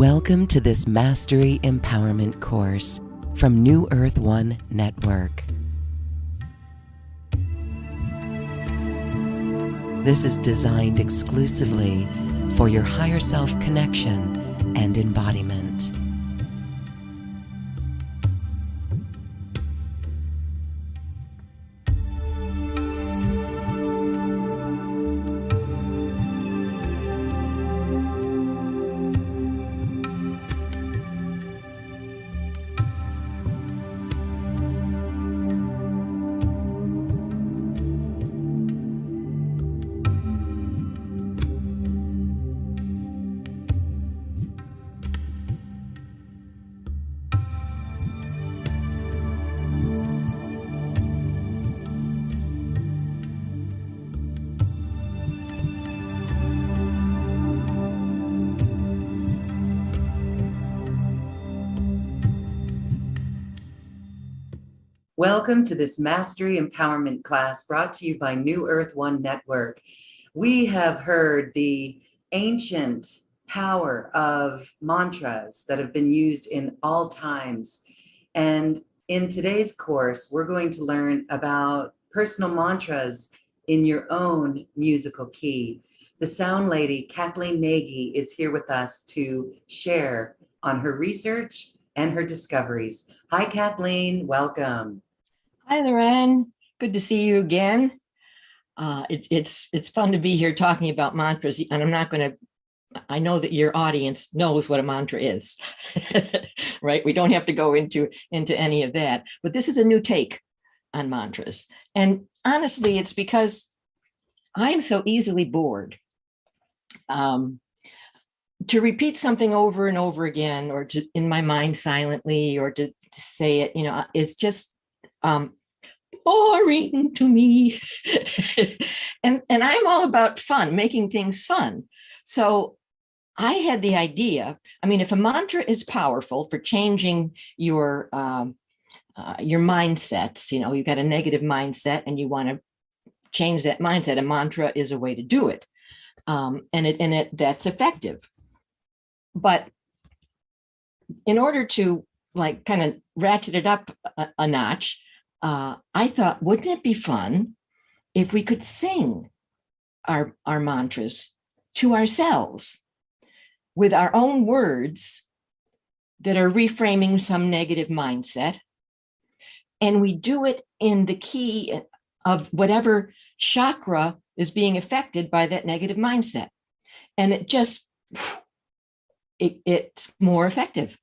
Welcome to this Mastery Empowerment course from New Earth One Network. This is designed exclusively for your higher self connection and embodiment. Welcome to this Mastery Empowerment class brought to you by New Earth One Network. We have heard the ancient power of mantras that have been used in all times. And in today's course, we're going to learn about personal mantras in your own musical key. The sound lady, Kathleen Nagy, is here with us to share on her research and her discoveries. Hi, Kathleen. Welcome. Hi, Lorraine. Good to see you again. It's fun to be here talking about mantras, and I'm not going to. I know that your audience knows what a mantra is, right? We don't have to go into any of that. But this is a new take on mantras, and honestly, it's because I am so easily bored. To repeat something over and over again, or to in my mind silently, or to say it, is just boring to me. and I'm all about fun, making things fun. So I had the idea, if a mantra is powerful for changing your mindsets, you've got a negative mindset and you want to change that mindset, a mantra is a way to do it. That's effective. But in order to kind of ratchet it up a notch, I thought, wouldn't it be fun if we could sing our mantras to ourselves with our own words that are reframing some negative mindset, and we do it in the key of whatever chakra is being affected by that negative mindset, and it's more effective.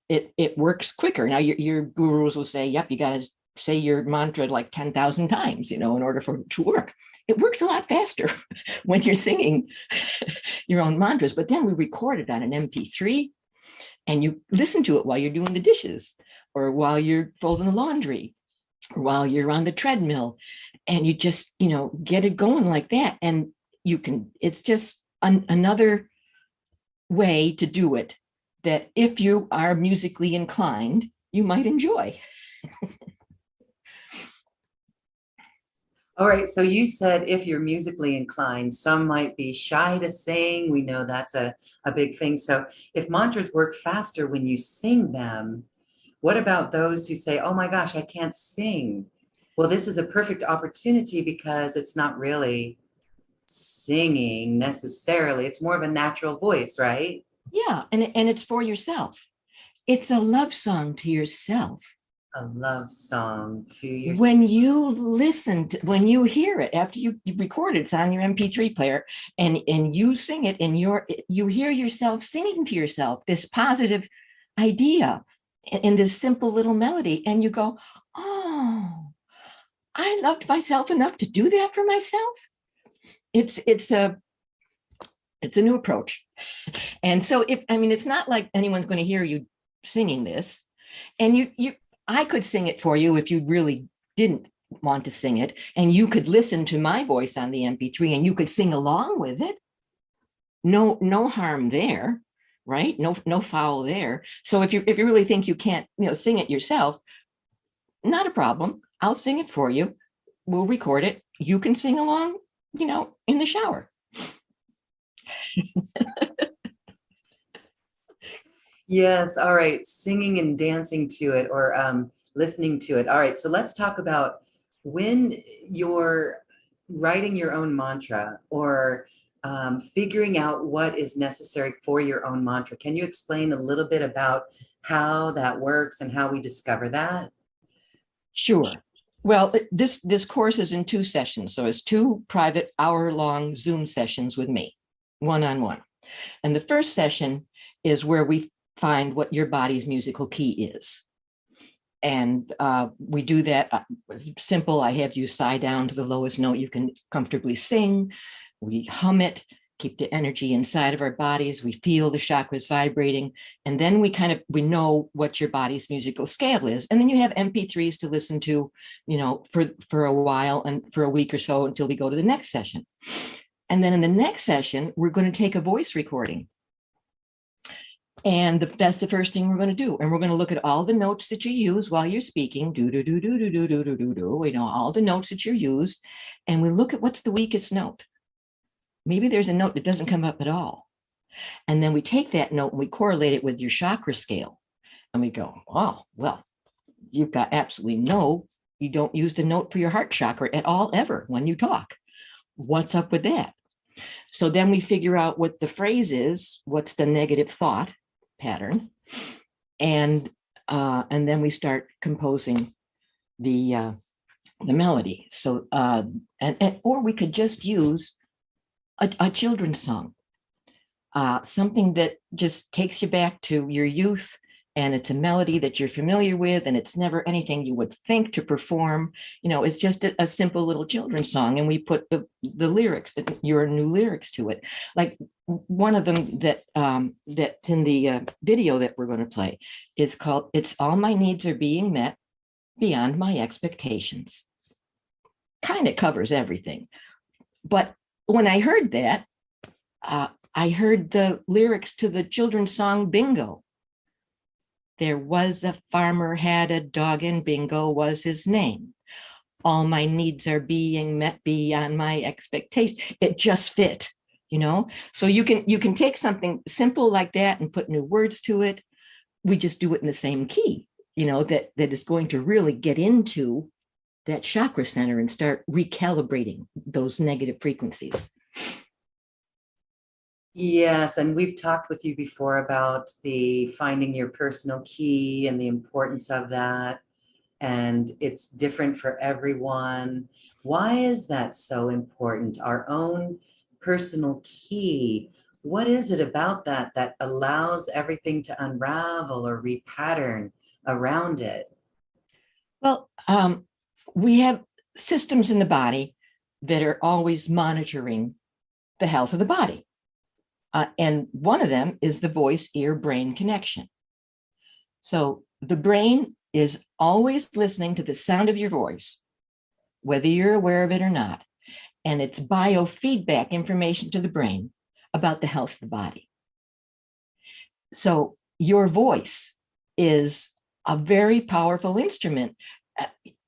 It works quicker. Now your gurus will say, yep, you got to say your mantra like 10,000 times, in order for it to work. It works a lot faster when you're singing your own mantras. But then we record it on an MP3 and you listen to it while you're doing the dishes, or while you're folding the laundry, or while you're on the treadmill, and you just, get it going like that. And it's just another way to do it that if you are musically inclined, you might enjoy. All right, so you said if you're musically inclined, some might be shy to sing. We know that's a big thing. So if mantras work faster when you sing them, what about those who say, oh my gosh, I can't sing? Well, this is a perfect opportunity because it's not really singing necessarily. It's more of a natural voice, right? Yeah, and it's for yourself. It's a love song to yourself. A love song to yourself. When you when you hear it, after you record it, it's on your MP3 player, and you sing it you hear yourself singing to yourself this positive idea in this simple little melody, and you go, oh, I loved myself enough to do that for myself. It's a new approach. And so it's not like anyone's going to hear you singing this, and I could sing it for you if you really didn't want to sing it, and you could listen to my voice on the MP3 and you could sing along with it. No harm there, right? No foul there. So if you really think you can't, sing it yourself, not a problem. I'll sing it for you. We'll record it. You can sing along, in the shower. Yes. All right. Singing and dancing to it, or listening to it. All right. So let's talk about when you're writing your own mantra, or figuring out what is necessary for your own mantra. Can you explain a little bit about how that works and how we discover that? Sure. Well, this course is in 2 sessions. So it's 2 private hour-long Zoom sessions with me, one-on-one. And the first session is where we find what your body's musical key is. And we do that simple. I have you sigh down to the lowest note you can comfortably sing. We hum it, keep the energy inside of our bodies. We feel the chakras vibrating. And then we know what your body's musical scale is. And then you have MP3s to listen to, for a while and for a week or so until we go to the next session. And then in the next session, we're going to take a voice recording. And that's the first thing we're going to do. And we're going to look at all the notes that you use while you're speaking, do, do, do, do, do, do, do, do, do, do, all the notes that you used. And we look at what's the weakest note. Maybe there's a note that doesn't come up at all. And then we take that note and we correlate it with your chakra scale. And we go, oh, well, you've got you don't use the note for your heart chakra at all, ever, when you talk. What's up with that? So then we figure out what the phrase is, what's the negative thought pattern, and then we start composing the melody. So or we could just use a children's song, something that just takes you back to your youth, and it's a melody that you're familiar with, and it's never anything you would think to perform. It's just a simple little children's song, and we put the lyrics, your new lyrics to it. Like one of them that's in the video that we're going to play is called "It's All My Needs Are Being Met Beyond My Expectations." Kind of covers everything. But when I heard that, I heard the lyrics to the children's song Bingo. There was a farmer had a dog, and Bingo was his name. All my needs are being met beyond my expectations. It just fit, So you can take something simple like that and put new words to it. We just do it in the same key, that is going to really get into that chakra center and start recalibrating those negative frequencies. Yes, and we've talked with you before about the finding your personal key and the importance of that. And it's different for everyone. Why is that so important? Our own personal key. What is it about that allows everything to unravel or repattern around it? Well, we have systems in the body that are always monitoring the health of the body. And one of them is the voice-ear-brain connection. So the brain is always listening to the sound of your voice, whether you're aware of it or not. And it's biofeedback information to the brain about the health of the body. So your voice is a very powerful instrument.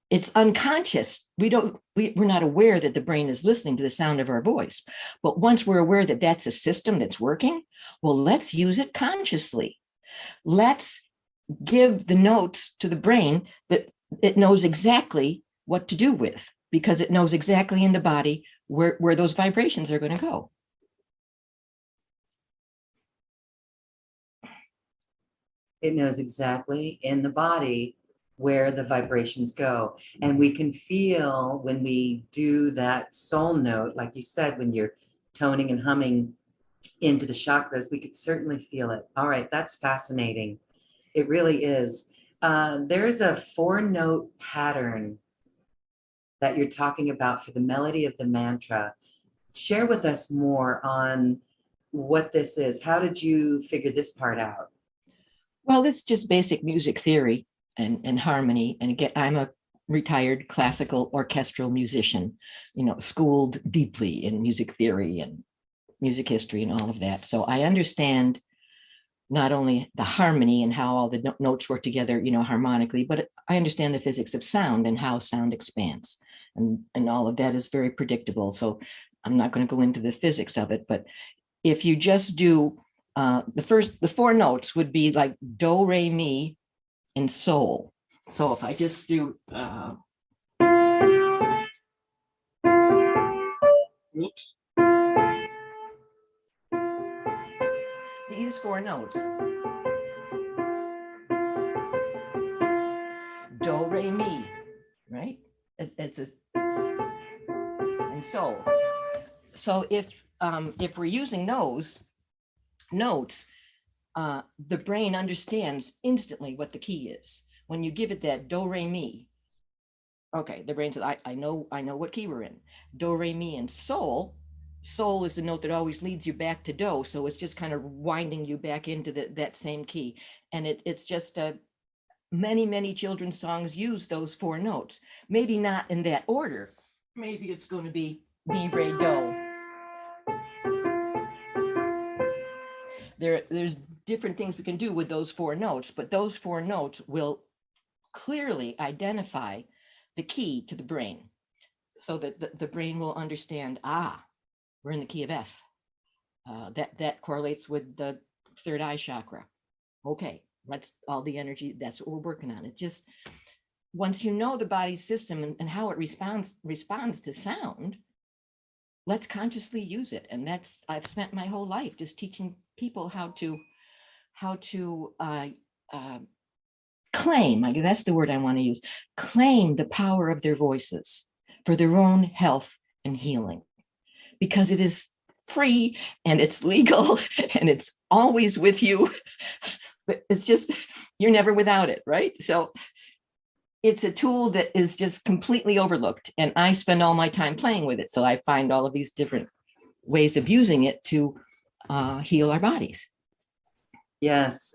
It's unconscious. We're not aware that the brain is listening to the sound of our voice. But once we're aware that that's a system that's working, well, let's use it consciously. Let's give the notes to the brain that it knows exactly what to do with, because it knows exactly in the body where those vibrations are going to go. It knows exactly in the body where the vibrations go. And we can feel when we do that soul note, like you said, when you're toning and humming into the chakras, we could certainly feel it. All right, that's fascinating. It really is. There's a 4-note pattern that you're talking about for the melody of the mantra. Share with us more on what this is. How did you figure this part out? Well, this is just basic music theory and harmony. And again, I'm a retired classical orchestral musician, schooled deeply in music theory and music history and all of that. So I understand not only the harmony and how all the notes work together, harmonically, but I understand the physics of sound and how sound expands. And all of that is very predictable. So I'm not going to go into the physics of it, but if you just do the four notes would be like do, re, mi, and sol. So if I just do, oops, these four notes, do, re, mi, right? It's and sol. So if we're using those notes, the brain understands instantly what the key is. When you give it that do, re, mi, okay, the brain says, I know what key we're in. Do, re, mi, and sol. Sol is the note that always leads you back to do, so it's just kind of winding you back into that same key. And it's just many children's songs use those four notes. Maybe not in that order. Maybe it's going to be mi, re, do. There's different things we can do with those four notes, but those four notes will clearly identify the key to the brain, so that the brain will understand, we're in the key of F. That correlates with the third eye chakra. Okay, let's all the energy, that's what we're working on. It just, once you know the body's system and how it responds to sound, let's consciously use it. And that's, I've spent my whole life just teaching people how to claim, that's the word I want to use, claim the power of their voices for their own health and healing, because it is free and it's legal and it's always with you. But it's just, you're never without it, right? So it's a tool that is just completely overlooked, and I spend all my time playing with it. So I find all of these different ways of using it to heal our bodies. Yes,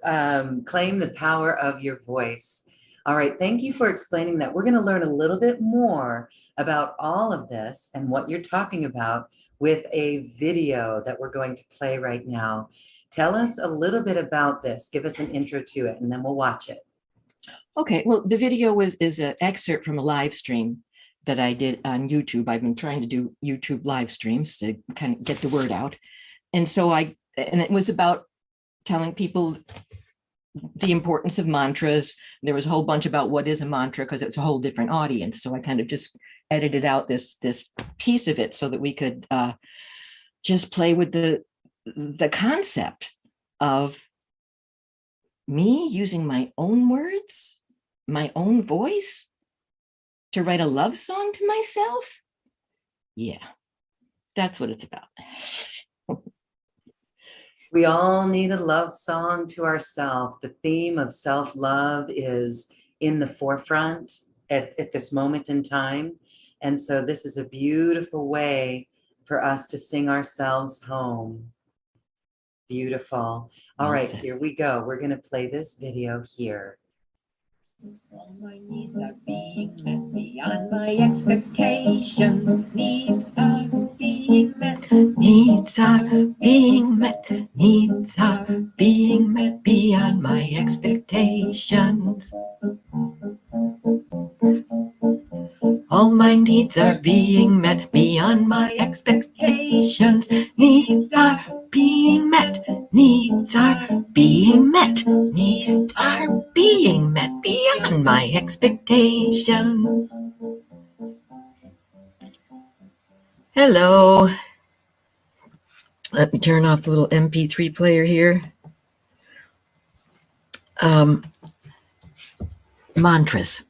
claim the power of your voice. All right, thank you for explaining that. We're going to learn a little bit more about all of this and what you're talking about with a video that we're going to play right now. Tell us a little bit about this. Give us an intro to it, and then we'll watch it. Okay, well, the video is an excerpt from a live stream that I did on YouTube. I've been trying to do YouTube live streams to kind of get the word out. And so it was about telling people the importance of mantras. There was a whole bunch about what is a mantra, because it's a whole different audience. So I kind of just edited out this piece of it so that we could just play with the concept of me using my own words, my own voice, to write a love song to myself. Yeah, that's what it's about. We all need a love song to ourselves. The theme of self-love is in the forefront at this moment in time. And so this is a beautiful way for us to sing ourselves home. Beautiful. All right, here we go. We're going to play this video here. All my needs are being met beyond my expectations. Needs are being met. Needs are being met. Needs are being met beyond my expectations. All my needs are being met beyond my expectations. Needs are being met. Needs are being met. Needs are being met beyond my expectations. Hello. Let me turn off the little MP3 player here. Mantras.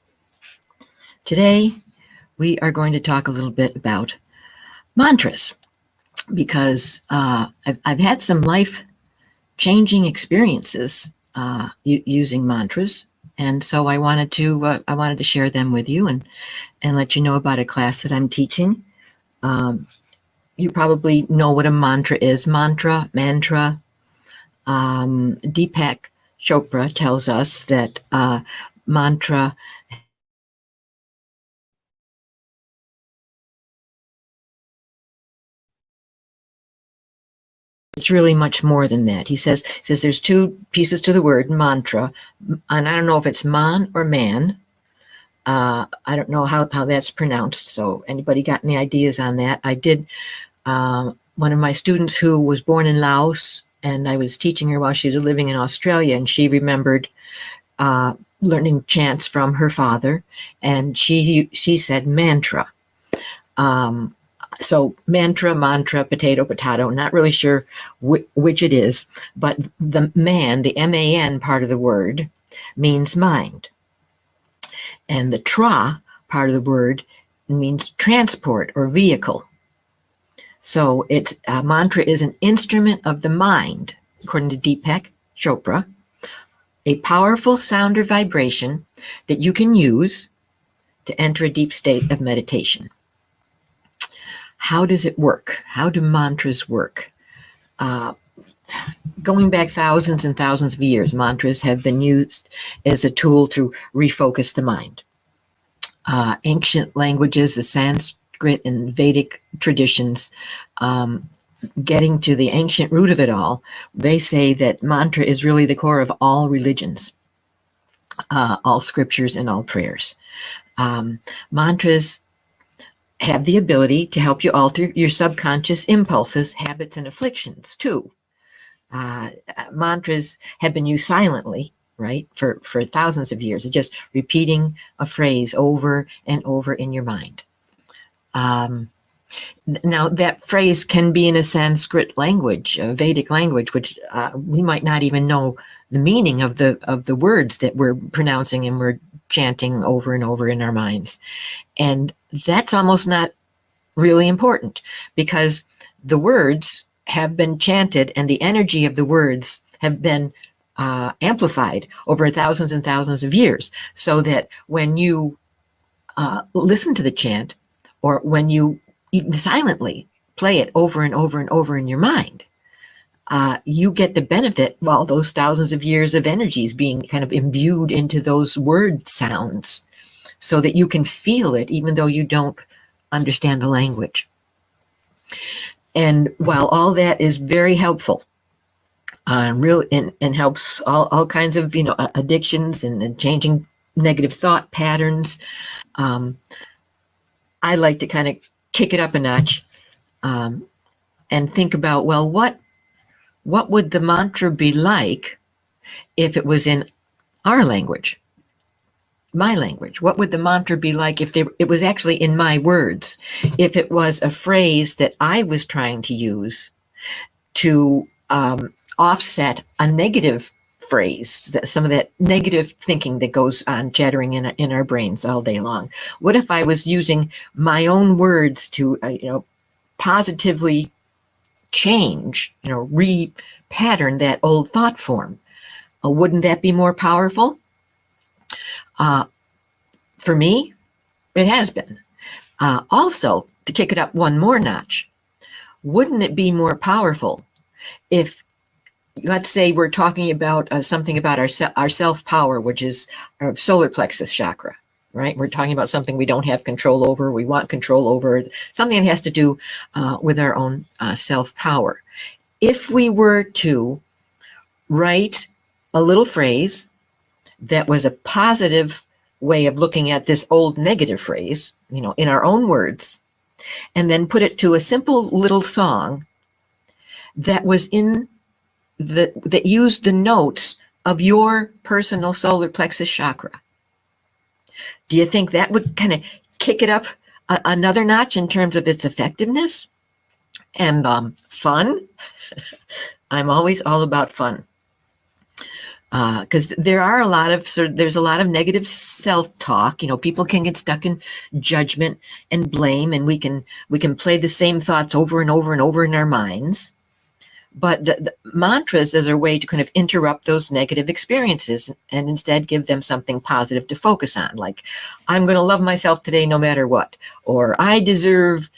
Today, we are going to talk a little bit about mantras, because I've had some life-changing experiences using mantras, and so I wanted to share them with you and let you know about a class that I'm teaching. You probably know what a mantra is. Mantra. Deepak Chopra tells us that mantra it's really much more than that. He says there's two pieces to the word mantra, and I don't know if it's man or man. I don't know how that's pronounced. So anybody got any ideas on that? I did. One of my students who was born in Laos and I was teaching her while she was living in Australia, and she remembered learning chants from her father, and she said mantra. So mantra, potato, not really sure which it is, but the MAN part of the word means mind. And the tra part of the word means transport or vehicle. So it's mantra is an instrument of the mind, according to Deepak Chopra, a powerful sound or vibration that you can use to enter a deep state of meditation. How does it work? How do mantras work? Going back thousands and thousands of years, mantras have been used as a tool to refocus the mind. Ancient languages, the Sanskrit and Vedic traditions, getting to the ancient root of it all, they say that mantra is really the core of all religions, all scriptures and all prayers. Mantras have the ability to help you alter your subconscious impulses, habits, and afflictions too. Mantras have been used silently, right, for thousands of years. It's just repeating a phrase over and over in your mind. Now, that phrase can be in a Sanskrit language, a Vedic language, which we might not even know the meaning of the words that we're pronouncing and we're chanting over and over in our minds. And that's almost not really important, because the words have been chanted and the energy of the words have been amplified over thousands and thousands of years, so that when you listen to the chant, or when you even silently play it over and over and over in your mind, you get the benefit while those thousands of years of energies being kind of imbued into those word sounds, so that you can feel it even though you don't understand the language. And while all that is very helpful, and helps all kinds of addictions and changing negative thought patterns, I like to kind of kick it up a notch and think about, well, what would the mantra be like if it was in our language, my language? What would the mantra be like if it was actually in my words? If it was a phrase that I was trying to use to offset a negative phrase, some of that negative thinking that goes on chattering in our brains all day long. What if I was using my own words to, positively change, re-pattern that old thought form? Wouldn't that be more powerful? For me, it has been. Also, to kick it up one more notch, wouldn't it be more powerful if, let's say, we're talking about something about our self-power, which is our solar plexus chakra, right? We're talking about something we don't have control over, we want control over, something that has to do with our own self-power. If we were to write a little phrase that was a positive way of looking at this old negative phrase, in our own words, and then put it to a simple little song that was that used the notes of your personal solar plexus chakra, do you think that would kind of kick it up another notch in terms of its effectiveness and fun? I'm always all about fun. Because there's a lot of negative self-talk. People can get stuck in judgment and blame, and we can play the same thoughts over and over and over in our minds. But the mantras is a way to kind of interrupt those negative experiences and instead give them something positive to focus on, like, I'm going to love myself today no matter what, or I deserve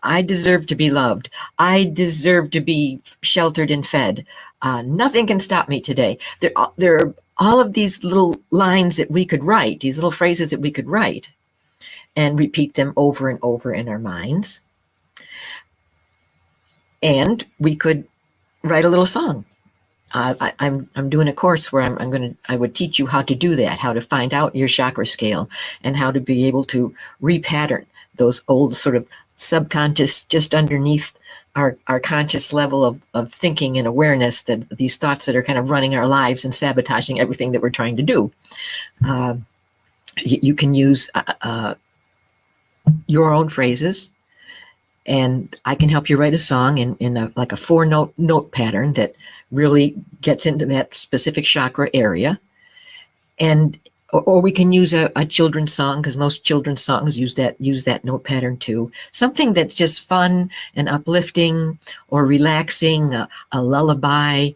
to be loved, I deserve to be sheltered and fed. Nothing can stop me today. There are all of these little lines that we could write, these little phrases that we could write and repeat them over and over in our minds. And we could write a little song. I'm doing a course where I would teach you how to do that, how to find out your chakra scale and how to be able to repattern those old sort of subconscious, just underneath our conscious level of thinking and awareness, that these thoughts that are kind of running our lives and sabotaging everything that we're trying to do. You can use your own phrases, and I can help you write a song in like a 4-note note pattern that really gets into that specific chakra area. And or we can use a children's song, because most children's songs use that note pattern too. Something that's just fun and uplifting or relaxing, a lullaby,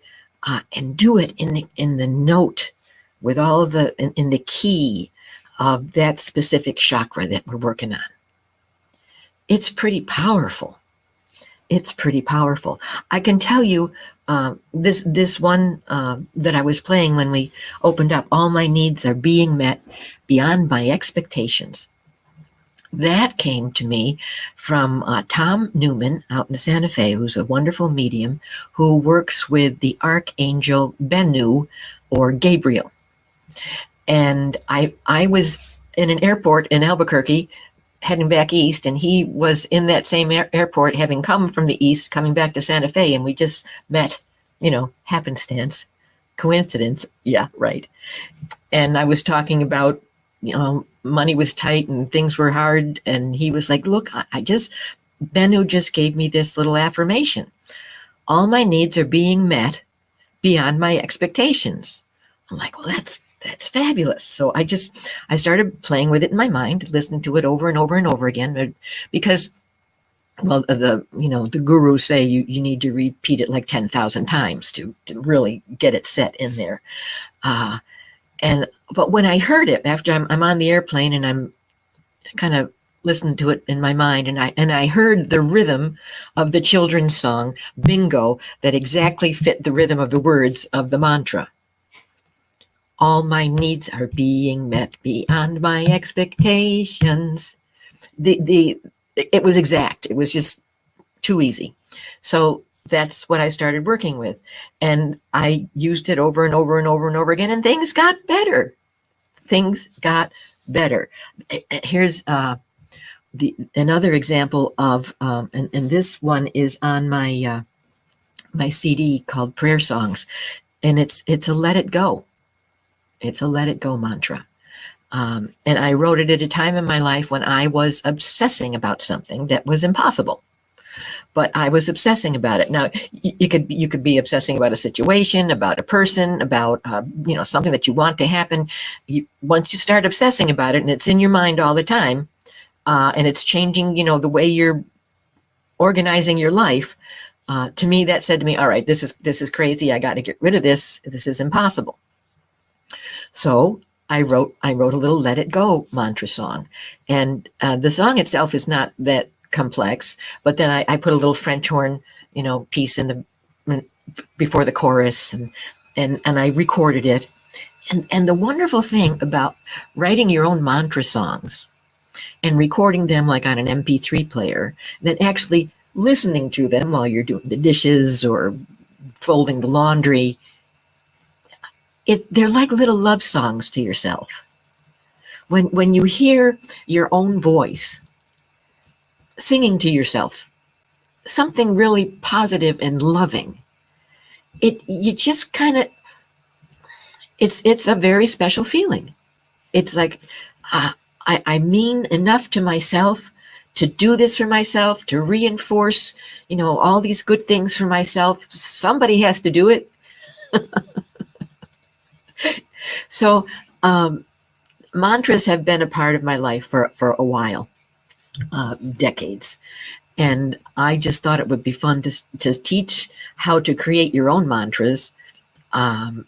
and do it in the note with all of in the key of that specific chakra that we're working on. It's pretty powerful. It's pretty powerful. I can tell you this one that I was playing when we opened up, all my needs are being met beyond my expectations. That came to me from Tom Newman out in Santa Fe, who's a wonderful medium who works with the Archangel Bennu, or Gabriel. And I was in an airport in Albuquerque heading back east, and he was in that same airport, having come from the east, coming back to Santa Fe, and we just met, happenstance, coincidence. Yeah, right. And I was talking about, money was tight and things were hard, and he was like, look, Bennu just gave me this little affirmation. All my needs are being met beyond my expectations. I'm like, well, that's fabulous. So I started playing with it in my mind, listening to it over and over and over again, because, well, the gurus say you need to repeat it like 10,000 times to really get it set in there. But when I heard it, after I'm on the airplane and I'm kind of listening to it in my mind, and I heard the rhythm of the children's song, Bingo, that exactly fit the rhythm of the words of the mantra. All my needs are being met beyond my expectations. It was exact. It was just too easy. So that's what I started working with. And I used it over and over and over and over again, and things got better. Things got better. Here's another example of, and this one is on my my CD called Prayer Songs, and it's a let it go. It's a let it go mantra. And I wrote it at a time in my life when I was obsessing about something that was impossible. But I was obsessing about it. Now, you could be obsessing about a situation, about a person, about something that you want to happen. Once you start obsessing about it, and it's in your mind all the time, and it's changing, the way you're organizing your life. To me, that said to me, all right, this is crazy. I got to get rid of this. This is impossible. So I wrote a little let it go mantra song, and the song itself is not that complex, but then I put a little French horn, piece before the chorus, and I recorded it. And the wonderful thing about writing your own mantra songs and recording them like on an MP3 player, then actually listening to them while you're doing the dishes or folding the laundry, they're like little love songs to yourself. When you hear your own voice singing to yourself something really positive and loving, you just kind of, it's a very special feeling. It's like, I mean enough to myself to do this for myself, to reinforce, all these good things for myself. Somebody has to do it. So mantras have been a part of my life for a while, decades. And I just thought it would be fun to teach how to create your own mantras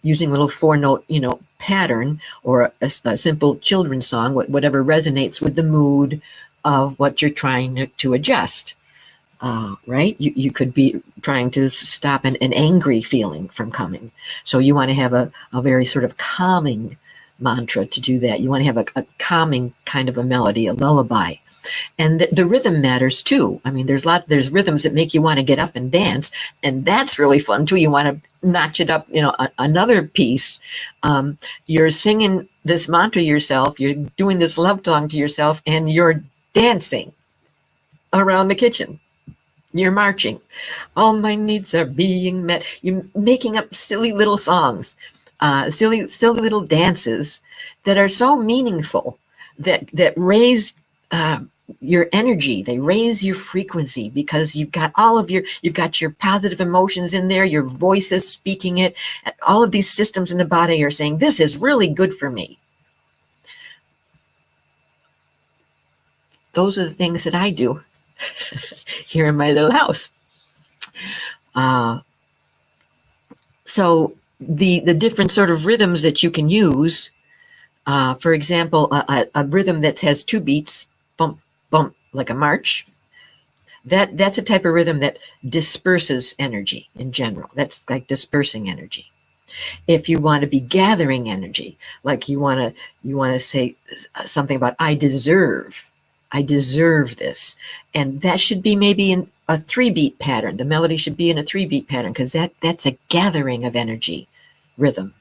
using a little 4-note, pattern, or a simple children's song, whatever resonates with the mood of what you're trying to adjust. Right? You could be trying to stop an angry feeling from coming. So you want to have a very sort of calming mantra to do that. You want to have a calming kind of a melody, a lullaby. And the rhythm matters too. I mean, there's rhythms that make you want to get up and dance, and that's really fun too. You want to notch it up, another piece. You're singing this mantra yourself, you're doing this love song to yourself, and you're dancing. around the kitchen. You're marching. All my needs are being met. You're making up silly little songs, silly little dances that are so meaningful, that raise your energy. They raise your frequency, because you've got your positive emotions in there. Your voice is speaking it. And all of these systems in the body are saying, this is really good for me. Those are the things that I do here in my little house. So the different sort of rhythms that you can use, for example, a rhythm that has 2 beats, bump, bump, like a march, that's a type of rhythm that disperses energy in general. That's like dispersing energy. If you want to be gathering energy, like you want to say something about I deserve this, and that should be maybe in a 3-beat pattern. The melody should be in a 3-beat pattern, because that's a gathering of energy rhythm.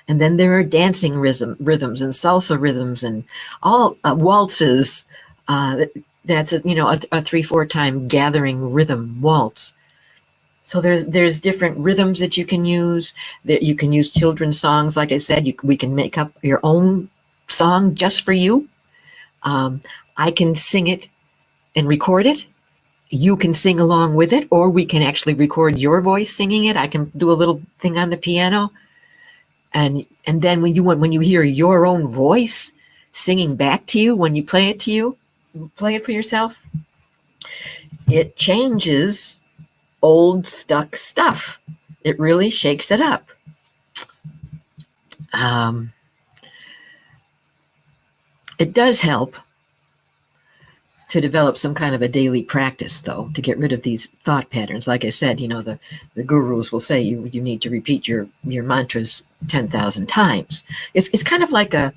And then there are dancing rhythms and salsa rhythms and all waltzes. That's a 3-4 time gathering rhythm waltz. So there's different rhythms that you can use. That you can use children's songs, like I said. We can make up your own song just for you. I can sing it and record it. You can sing along with it, or we can actually record your voice singing it. I can do a little thing on the piano, and then when you hear your own voice singing back to you, when you play it for yourself, it changes old stuck stuff. It really shakes it up. It does help to develop some kind of a daily practice, though, to get rid of these thought patterns. Like I said, the gurus will say you need to repeat your mantras 10,000 times. It's kind of like a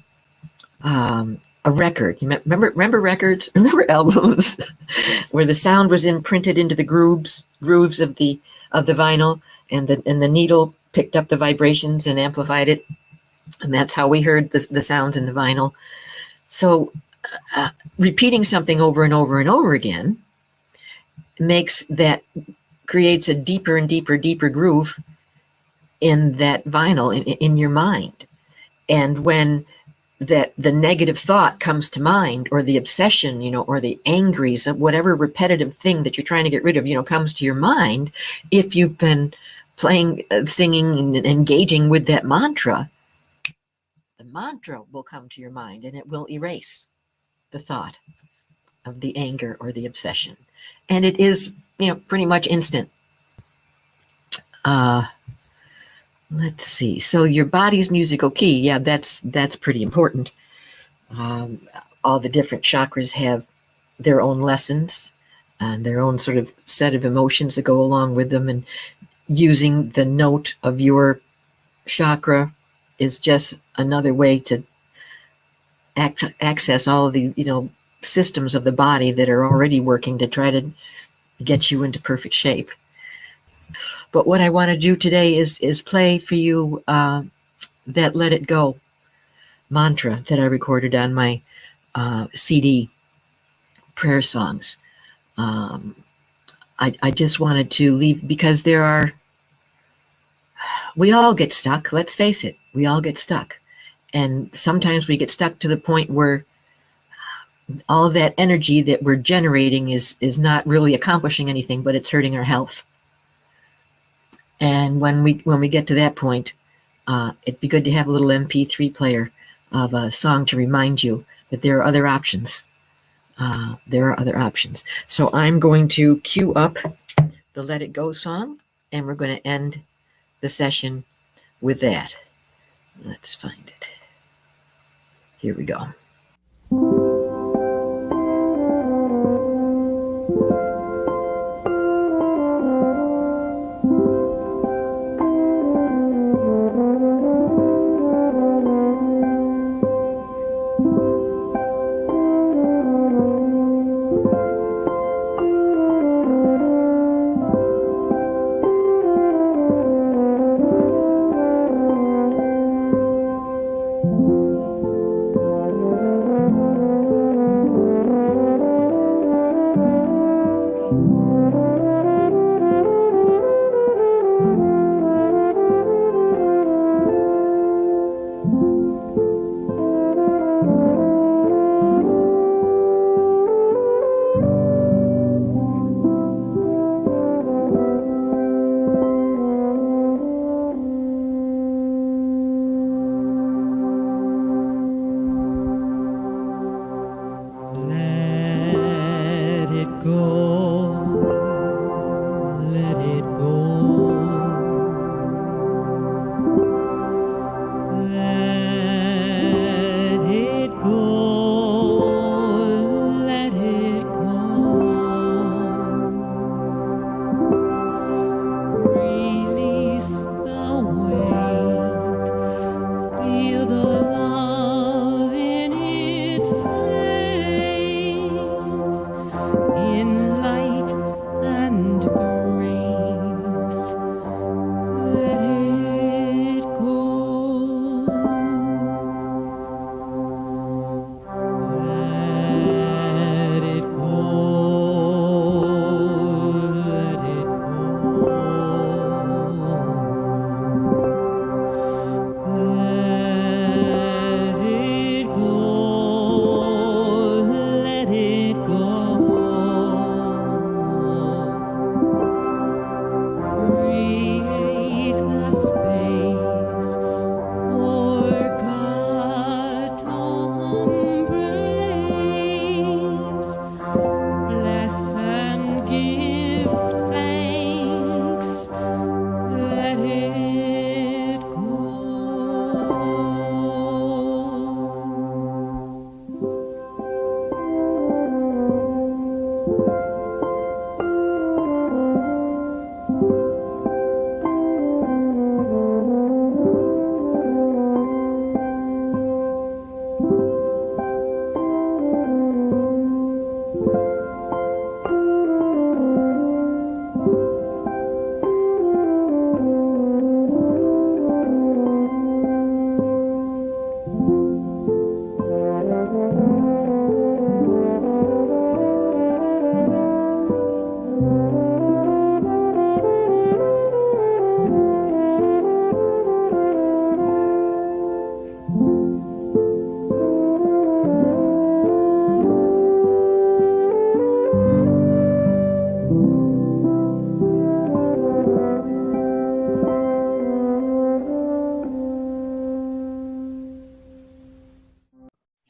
record. You remember records? Remember albums where the sound was imprinted into the grooves of the vinyl, and the needle picked up the vibrations and amplified it, and that's how we heard the sounds in the vinyl. So repeating something over and over and over again creates a deeper and deeper groove in that vinyl, in your mind. And when the negative thought comes to mind, or the obsession, or the angry, so whatever repetitive thing that you're trying to get rid of, comes to your mind, if you've been playing, singing, and engaging with that mantra, the mantra will come to your mind, and it will erase the thought of the anger or the obsession. And it is, pretty much instant. Let's see. So your body's musical key, yeah, that's pretty important. All the different chakras have their own lessons and their own sort of set of emotions that go along with them. And using the note of your chakra is just another way to access all of the systems of the body that are already working to try to get you into perfect shape. But what I want to do today is play for you that Let It Go mantra that I recorded on my CD, Prayer Songs. I just wanted to leave, because we all get stuck. Let's face it, we all get stuck. And sometimes we get stuck to the point where all of that energy that we're generating is not really accomplishing anything, but it's hurting our health. And when we get to that point, it'd be good to have a little MP3 player of a song to remind you that there are other options. So I'm going to cue up the Let It Go song, and we're going to end the session with that. Let's find it. Here we go.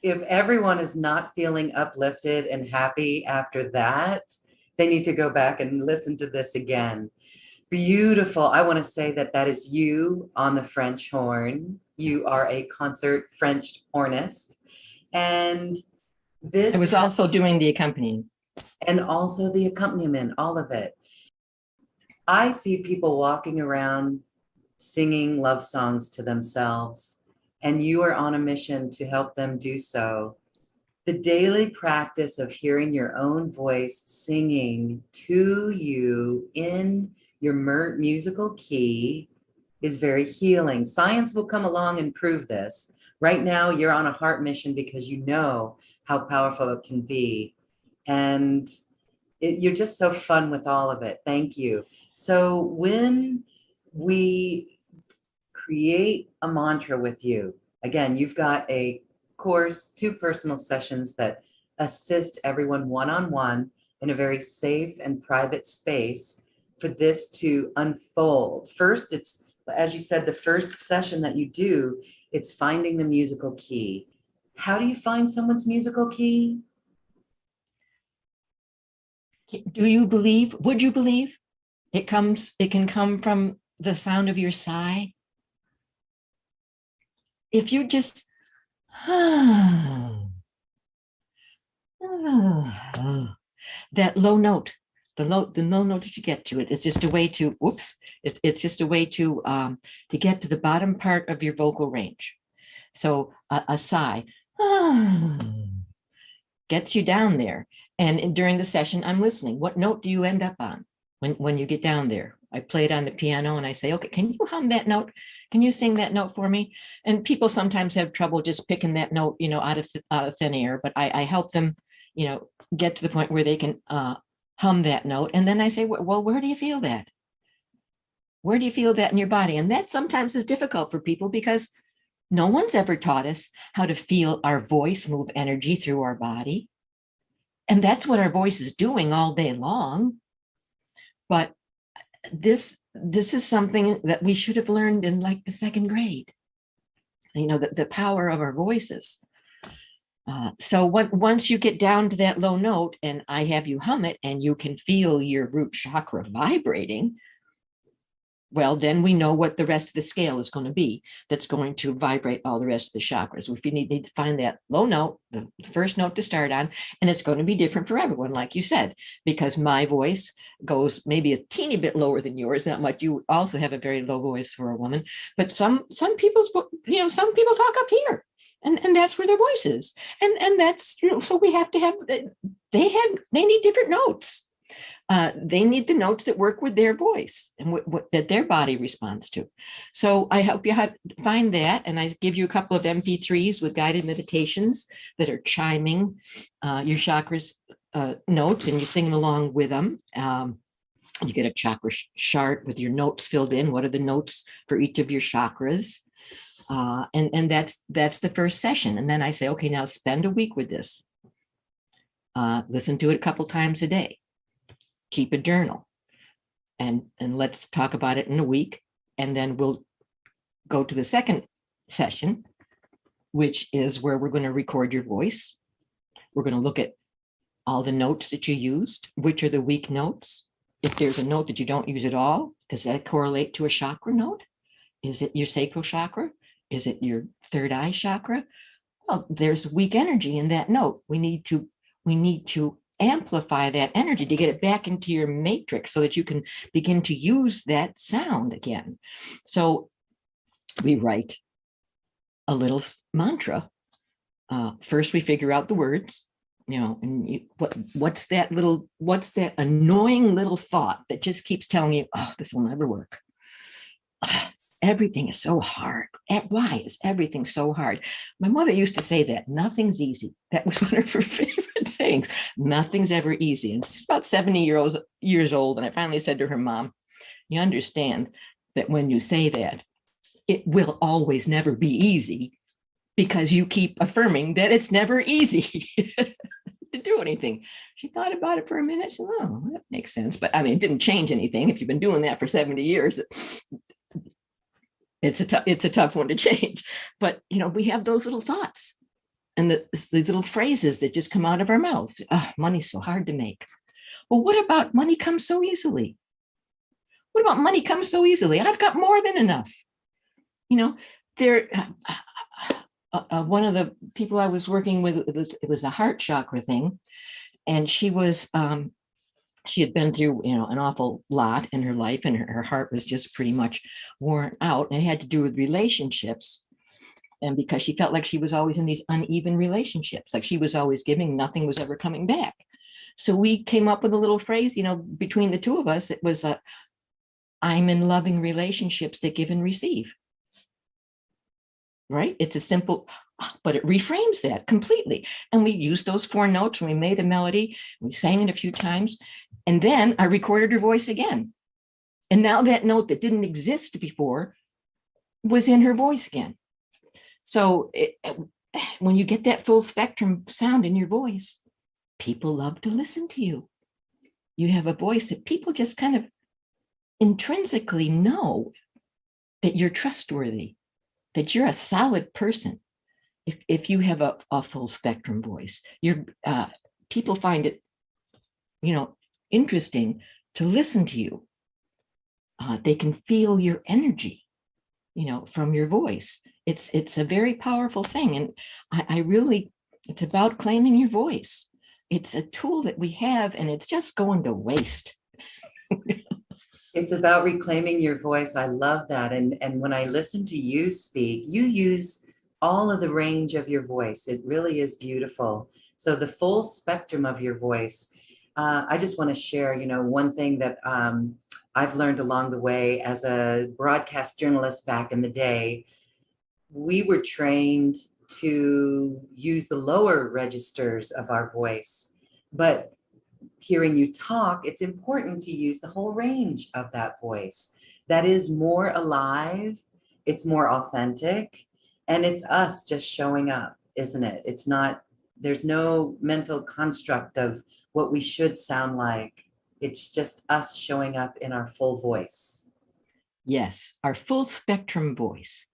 if everyone is not feeling uplifted and happy after that, they need to go back and listen to this again. Beautiful. I want to say that that is you on the French horn. You are a concert French hornist. And I was also doing the accompanying. And also the accompaniment, all of it. I see people walking around singing love songs to themselves, and you are on a mission to help them do so. The daily practice of hearing your own voice singing to you in your musical key is very healing. Science will come along and prove this. Right now, you're on a heart mission because you know how powerful it can be. And you're just so fun with all of it. Thank you. So when we create a mantra with you, again, you've got a course, 2 personal sessions that assist everyone one-on-one in a very safe and private space for this to unfold. First, it's, as you said, the first session that you do, it's finding the musical key. How do you find someone's musical key? Do you believe, would you believe it can come from the sound of your sigh? If you just, that low note, the low note that you get to it, it's just a way to, it's just a way to get to the bottom part of your vocal range. So a sigh gets you down there. And during the session, I'm listening. What note do you end up on when you get down there? I play it on the piano and I say, okay, can you hum that note? Can you sing that note for me? And people sometimes have trouble just picking that note, out of thin air, but I help them, get to the point where they can hum that note. And then I say, well, where do you feel that? Where do you feel that in your body? And that sometimes is difficult for people because no one's ever taught us how to feel our voice move energy through our body. And that's what our voice is doing all day long. But this is something that we should have learned in like the 2nd grade, the power of our voices. So once you get down to that low note and I have you hum it and you can feel your root chakra vibrating, well, then we know what the rest of the scale is going to be that's going to vibrate all the rest of the chakras. If you need to find that low note, the first note to start on, and it's going to be different for everyone, like you said, because my voice goes maybe a teeny bit lower than yours, not much. You also have a very low voice for a woman, but some people talk up here. And that's where their voice is. And that's, so we have to have, they need different notes. They need the notes that work with their voice and that their body responds to. So I help you find that. And I give you a couple of MP3s with guided meditations that are chiming your chakras notes, and you're singing along with them. You get a chakra chart with your notes filled in. What are the notes for each of your chakras? And that's the first session. And then I say, okay, now spend a week with this. Listen to it a couple times a day. Keep a journal, and let's talk about it in a week. And then we'll go to the second session, which is where we're going to record your voice. We're going to look at all the notes that you used, which are the weak notes. If there's a note that you don't use at all, does that correlate to a chakra note? Is it your sacral chakra? Is it your 3rd eye chakra? Well, there's weak energy in that note. We need to amplify that energy to get it back into your matrix so that you can begin to use that sound again. So we write a little mantra. First, we figure out the words, and what's that annoying little thought that just keeps telling you, oh, this will never work. Everything is so hard. Why is everything so hard? My mother used to say that nothing's easy. That was one of her favorite sayings. Nothing's ever easy. And she's about 70 years old. And I finally said to her, Mom, you understand that when you say that, it will always never be easy because you keep affirming that it's never easy to do anything. She thought about it for a minute. She said, oh, that makes sense. But I mean, it didn't change anything. If you've been doing that for 70 years, it's a tough one to change. But, we have those little thoughts. these little phrases that just come out of our mouths. Oh, money's so hard to make. Well, what about money comes so easily? What about money comes so easily? I've got more than enough. You know, there. One of the people I was working with, it was a heart chakra thing, and she had been through, an awful lot in her life, and her heart was just pretty much worn out, and it had to do with relationships. And because she felt like she was always in these uneven relationships, like she was always giving, nothing was ever coming back. So we came up with a little phrase, between the two of us. It was, I'm in loving relationships that give and receive. Right? It's a simple, but it reframes that completely. And we used those 4 notes, and we made a melody. We sang it a few times. And then I recorded her voice again. And now that note that didn't exist before was in her voice again. So when you get that full spectrum sound in your voice, people love to listen to you. You have a voice that people just kind of intrinsically know that you're trustworthy, that you're a solid person. If you have a full spectrum voice, people find it, interesting to listen to you. They can feel your energy, from your voice. It's a very powerful thing. And I really, it's about claiming your voice. It's a tool that we have, and it's just going to waste. It's about reclaiming your voice. I love that. And when I listen to you speak, you use all of the range of your voice. It really is beautiful. So the full spectrum of your voice. I just want to share, one thing that I've learned along the way as a broadcast journalist back in the day. We were trained to use the lower registers of our voice, but hearing you talk, it's important to use the whole range of that voice. That is more alive, it's more authentic, and it's us just showing up, isn't it? It's not, there's no mental construct of what we should sound like. It's just us showing up in our full voice. Yes, our full spectrum voice.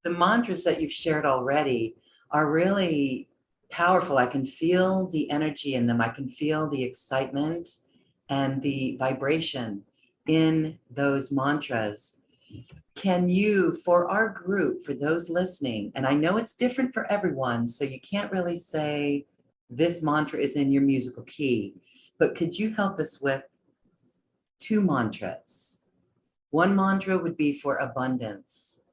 The mantras that you've shared already are really powerful. I can feel the energy in them. I can feel the excitement and the vibration in those mantras. Can you, for our group, for those listening, and I know it's different for everyone, so you can't really say this mantra is in your musical key, but could you help us with 2 mantras? One mantra would be for abundance,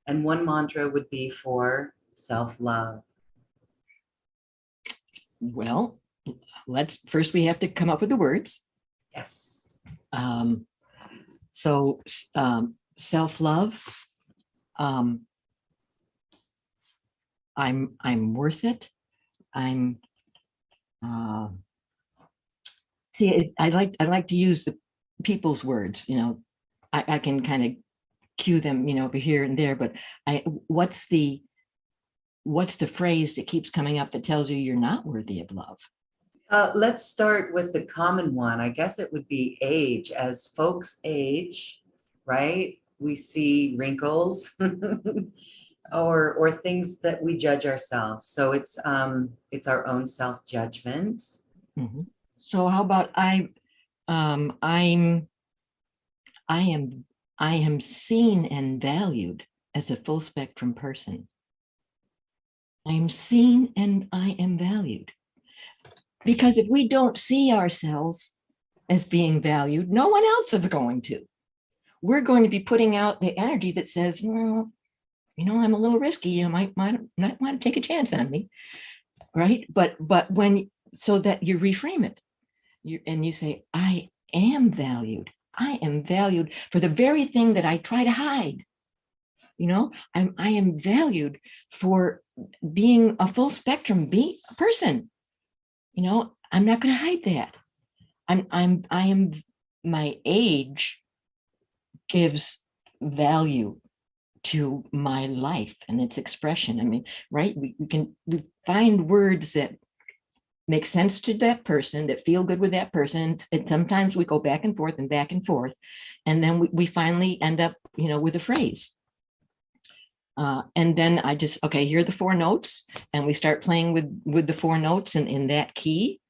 and one mantra would be for self-love. Well, first we have to come up with the words. Yes. So self-love. I'm worth it. I like to use the people's words. I can kind of cue them, over here and there. But what's the phrase that keeps coming up that tells you you're not worthy of love? Let's start with the common one. I guess it would be age. As folks age, right? We see wrinkles or things that we judge ourselves. So it's our own self-judgment. Mm-hmm. So how about I am seen and valued as a full spectrum person. I am seen and I am valued. Because if we don't see ourselves as being valued, no one else is going to. We're going to be putting out the energy that says, I'm a little risky. You might not want to take a chance on me, right? But so that you reframe it, and you say, I am valued. I am valued for the very thing that I try to hide. I am valued for being a full spectrum person. I'm not going to hide that. My age gives value to my life and its expression. I mean, right? We find words that make sense to that person, that feel good with that person. And sometimes we go back and forth. And then we finally end up, with a phrase. And then I just, okay, here are the 4 notes, and we start playing with the 4 notes in that key.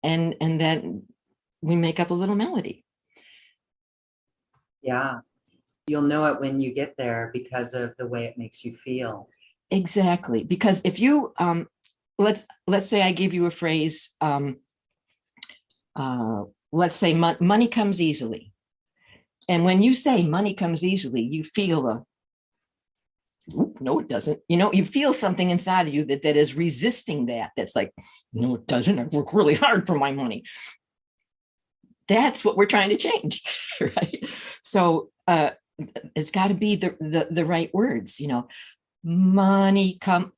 And then we make up a little melody. Yeah. You'll know it when you get there because of the way it makes you feel. Exactly. Because if you, let's say I give you a phrase, let's say money comes easily. And when you say money comes easily, you feel no, it doesn't. You feel something inside of you that is resisting that. That's like, no, it doesn't. I work really hard for my money. That's what we're trying to change, right? So it's got to be the right words. Money come,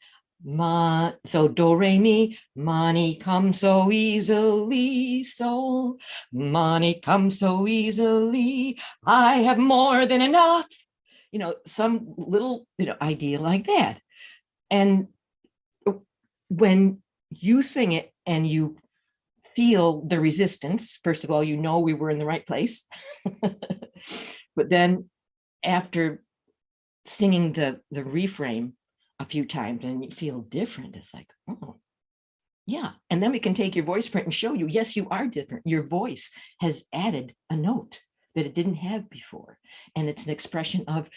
so do re mi, money comes so easily. So money comes so easily. I have more than enough. Some little, idea like that. And when you sing it and you feel the resistance, first of all, we were in the right place. But then after singing the reframe a few times and you feel different, it's like, oh, yeah. And then we can take your voice print and show you, yes, you are different. Your voice has added a note that it didn't have before. And it's an expression of,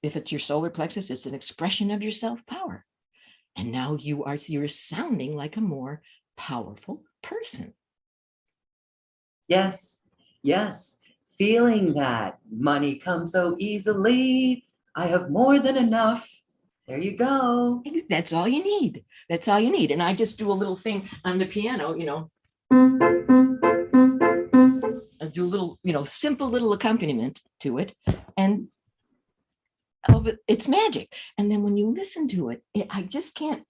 if it's your solar plexus, it's an expression of your self-power. And now you're sounding like a more powerful person. Yes. Yes. Feeling that money comes so easily. I have more than enough. There you go. That's all you need. That's all you need. And I just do a little thing on the piano, I do a little, simple little accompaniment to it. And it's magic. And then when you listen to it, I just can't,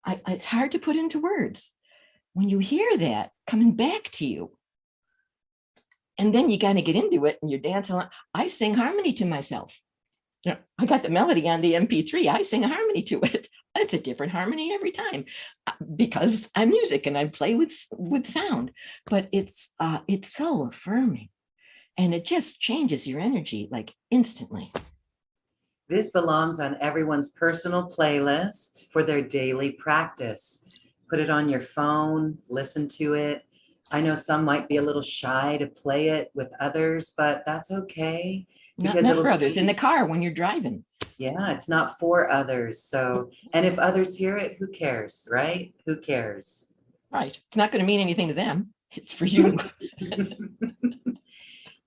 it's hard to put into words. When you hear that coming back to you, and then you kind of get into it and you're dancing. I sing harmony to myself. I got the melody on the MP3. I sing a harmony to it. It's a different harmony every time because I'm music and I play with sound. But it's so affirming, and it just changes your energy like instantly. This belongs on everyone's personal playlist for their daily practice. Put it on your phone, listen to it. I know some might be a little shy to play it with others, but that's okay. Not for others, in the car when you're driving. Yeah, it's not for others. So, and if others hear it, who cares, right? Who cares? Right. It's not going to mean anything to them. It's for you.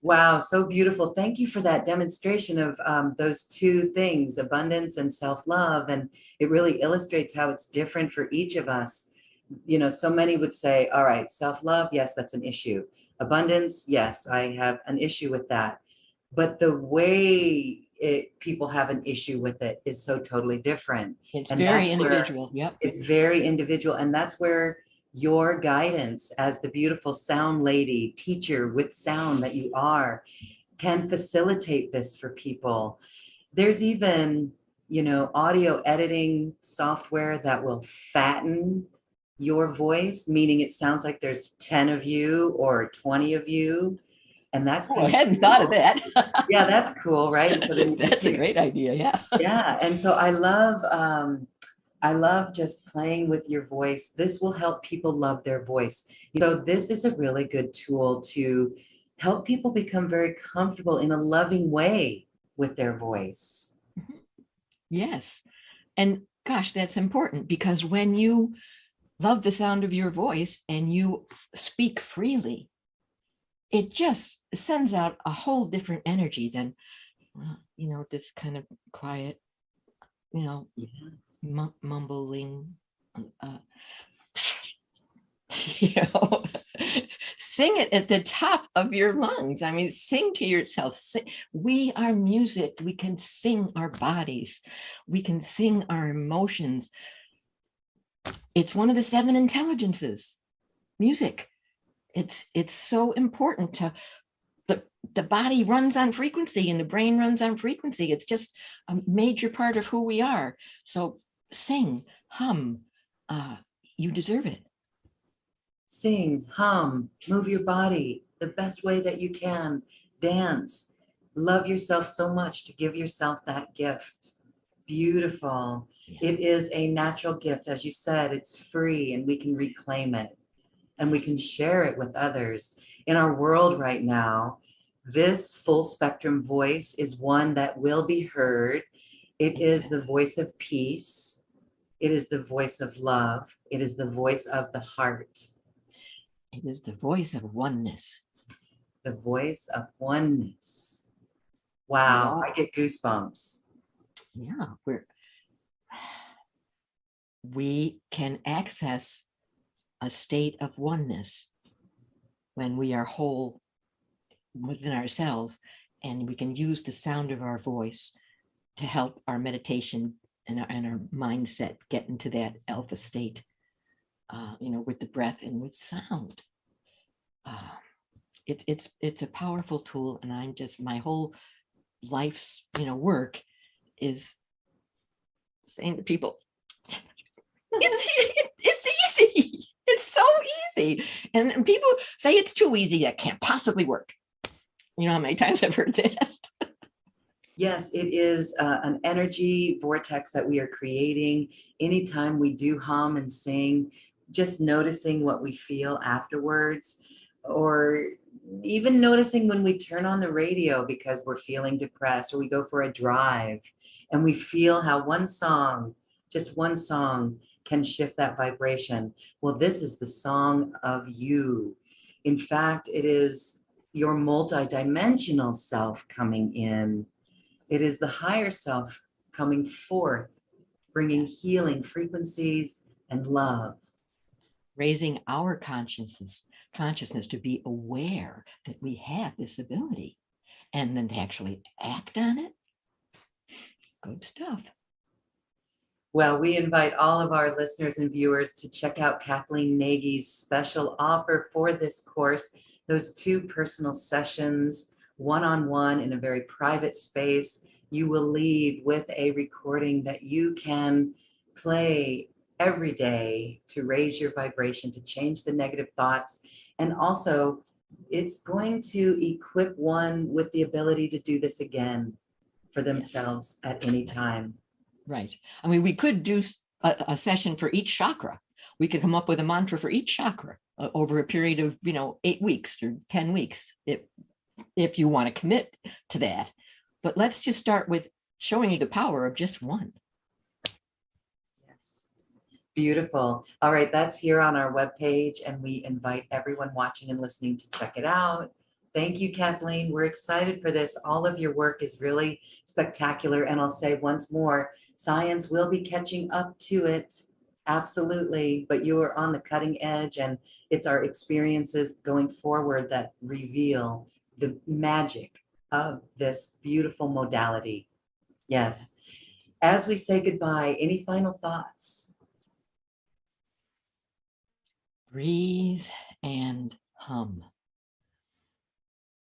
Wow, so beautiful. Thank you for that demonstration of those 2 things, abundance and self-love. And it really illustrates how it's different for each of us. So many would say, all right, self-love, yes, that's an issue. Abundance, yes, I have an issue with that. But the way people have an issue with it is so totally different. It's very individual. Yep. It's very individual. And that's where your guidance as the beautiful sound lady, teacher with sound that you are, can facilitate this for people. There's even, audio editing software that will fatten your voice, meaning it sounds like there's 10 of you or 20 of you. And that's I hadn't thought of that. Yeah, that's cool, right? So then that's a great idea. Yeah. Yeah. And so I love just playing with your voice. This will help people love their voice. So this is a really good tool to help people become very comfortable in a loving way with their voice. Yes. And gosh, that's important, because when you love the sound of your voice and you speak freely, it just sends out a whole different energy than, this kind of quiet, Yes. mumbling. Sing it at the top of your lungs. I mean, sing to yourself. We are music. We can sing our bodies. We can sing our emotions. It's one of the 7 intelligences, music. It's so important to the body runs on frequency and the brain runs on frequency. It's just a major part of who we are. So sing, hum, you deserve it. Sing, hum, move your body the best way that you can, dance, Love yourself so much to give yourself that gift. Beautiful. Yeah. It is a natural gift. As you said, it's free and we can reclaim it and we can share it with others. In our world right now, this full spectrum voice is one that will be heard. It is the voice of peace. It is the voice of love. It is the voice of the heart. It is the voice of oneness. The voice of oneness. Wow, I get goosebumps. Yeah, we can access a state of oneness when we are whole within ourselves, and we can use the sound of our voice to help our meditation and our mindset get into that alpha state, with the breath and with sound. It's a powerful tool, and my whole life's work is saying to people, it's easy. It's so easy. And people say it's too easy. That can't possibly work. You know how many times I've heard that? Yes, it is an energy vortex that we are creating. Anytime we do hum and sing, just noticing what we feel afterwards, or even noticing when we turn on the radio because we're feeling depressed, or we go for a drive and we feel how just one song can shift that vibration. Well, this is the song of you. In fact, it is your multidimensional self coming in. It is the higher self coming forth, bringing healing frequencies and love. Raising our consciousness to be aware that we have this ability, and then to actually act on it. Good stuff. Well, we invite all of our listeners and viewers to check out Kathleen Nagy's special offer for this course, those 2 personal sessions, one-on-one in a very private space. You will leave with a recording that you can play every day to raise your vibration, to change the negative thoughts. And also, it's going to equip one with the ability to do this again for themselves at any time. Right. I mean, we could do a session for each chakra. We could come up with a mantra for each chakra over a period of, 8 weeks or 10 weeks, if you want to commit to that. But let's just start with showing you the power of just one. Yes. Beautiful. All right, that's here on our webpage, and we invite everyone watching and listening to check it out. Thank you, Kathleen. We're excited for this. All of your work is really spectacular. And I'll say once more, science will be catching up to it. Absolutely. But you are on the cutting edge, and it's our experiences going forward that reveal the magic of this beautiful modality. Yes. As we say goodbye, any final thoughts? Breathe and hum.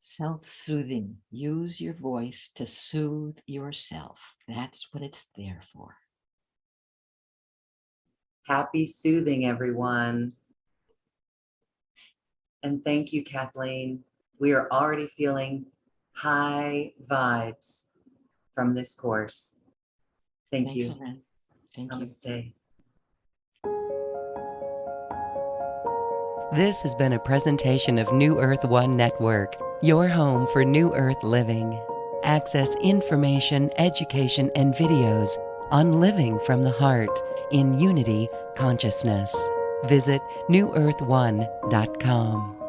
Self-soothing. Use your voice to soothe yourself. That's what it's there for. Happy soothing, everyone. And thank you, Kathleen. We are already feeling high vibes from this course. Thank you. Thank Namaste. This has been a presentation of New Earth One Network, your home for New Earth living. Access information, education, and videos on living from the heart in unity consciousness. Visit newearth1.com.